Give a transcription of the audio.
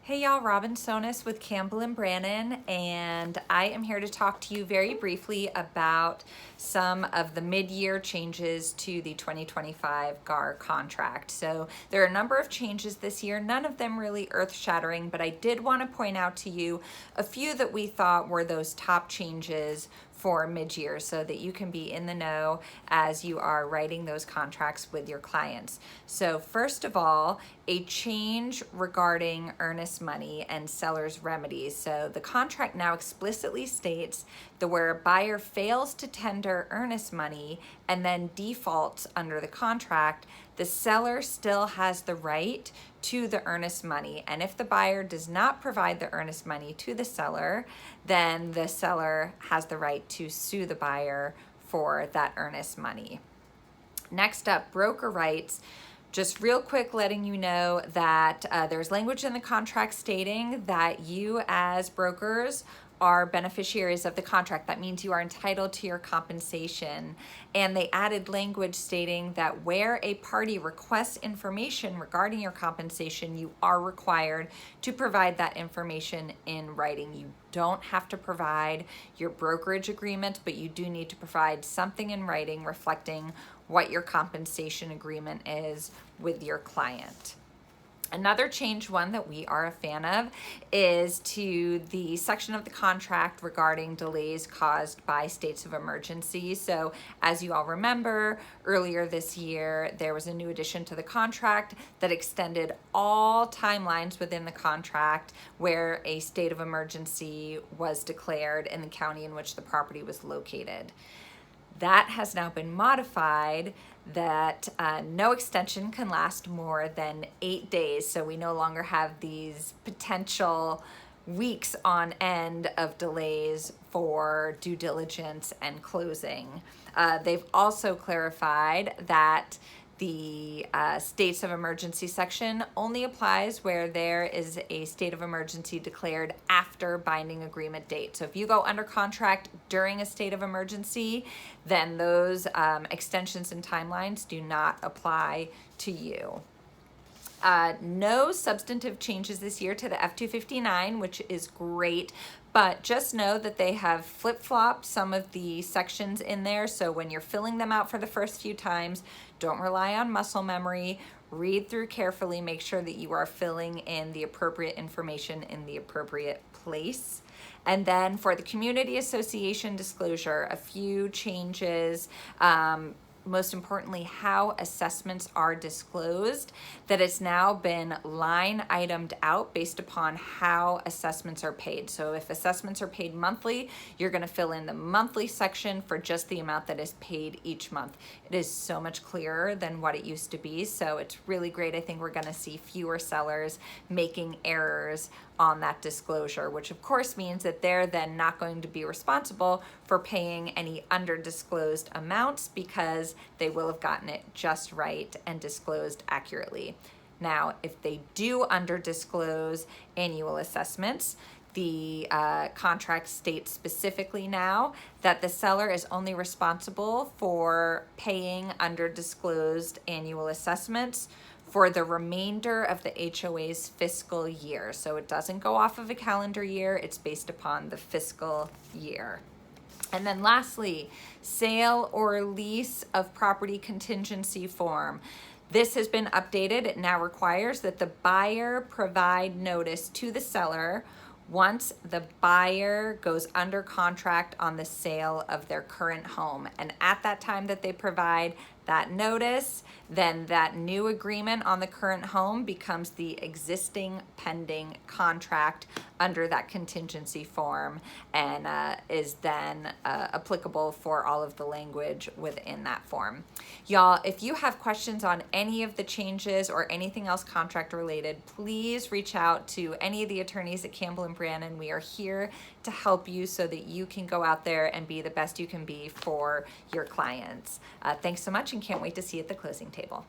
Hey y'all, Robin Sonis with Campbell and Brannon, and I am here to talk to you very briefly about some of the mid-year changes to the 2025 GAR contract. So there are a number of changes this year, none of them really earth-shattering, but I did want to point out to you a few that we thought were those top changes for mid-year so that you can be in the know as you are writing those contracts with your clients. So first of all, a change regarding earnest money and seller's remedies. So the contract now explicitly states that where a buyer fails to tender earnest money and then defaults under the contract, the seller still has the right to the earnest money. And if the buyer does not provide the earnest money to the seller, then the seller has the right to sue the buyer for that earnest money. Next up, broker rights. Just real quick, letting you know that there's language in the contract stating that you as brokers are beneficiaries of the contract. That means you are entitled to your compensation. And they added language stating that where a party requests information regarding your compensation, you are required to provide that information in writing. You don't have to provide your brokerage agreement, but you do need to provide something in writing reflecting what your compensation agreement is with your client. Another change, one that we are a fan of, is to the section of the contract regarding delays caused by states of emergency. So as you all remember, earlier this year, there was a new addition to the contract that extended all timelines within the contract where a state of emergency was declared in the county in which the property was located. That has now been modified that no extension can last more than 8 days. So we no longer have these potential weeks on end of delays for due diligence and closing. They've also clarified that the states of emergency section only applies where there is a state of emergency declared after binding agreement date. So if you go under contract during a state of emergency, then those extensions and timelines do not apply to you. No substantive changes this year to the F-259, which is great, but just know that they have flip-flopped some of the sections in there. So when you're filling them out for the first few times, don't rely on muscle memory. Read through carefully, make sure that you are filling in the appropriate information in the appropriate place. And then for the community association disclosure, a few changes. Most importantly, how assessments are disclosed, that it's now been line itemed out based upon how assessments are paid. So if assessments are paid monthly, you're going to fill in the monthly section for just the amount that is paid each month. It is so much clearer than what it used to be, so it's really great. I think we're going to see fewer sellers making errors on that disclosure, which of course means that they're then not going to be responsible for paying any under-disclosed amounts because they will have gotten it just right and disclosed accurately. Now, if they do under-disclose annual assessments, the contract states specifically now that the seller is only responsible for paying under-disclosed annual assessments for the remainder of the HOA's fiscal year. So it doesn't go off of a calendar year, it's based upon the fiscal year. And then lastly, sale or lease of property contingency form. This has been updated. It now requires that the buyer provide notice to the seller once the buyer goes under contract on the sale of their current home. And at that time that they provide that notice, then that new agreement on the current home becomes the existing pending contract under that contingency form and is then applicable for all of the language within that form. Y'all, if you have questions on any of the changes or anything else contract related, please reach out to any of the attorneys at Campbell and Brannon. We are here to help you so that you can go out there and be the best you can be for your clients. Thanks so much and can't wait to see you at the closing table.